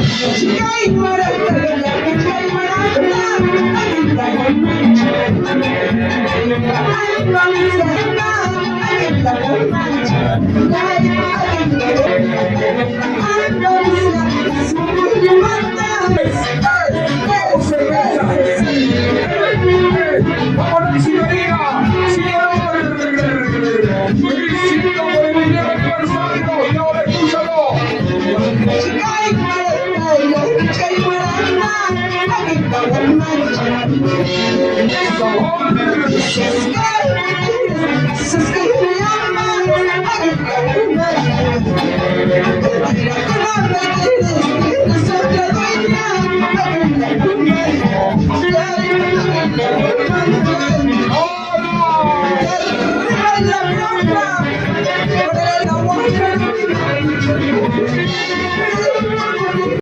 Chicay marata, chicay marata, agita con mancha. Ay, vamos a agita con mancha. Ay, ¡Vámonos, señoría! ¡Señor! ¡Felicito por el video aniversario! ¡Y ahora escúchalo! chicay marata, agita con mancha. ¡Sabor! Sus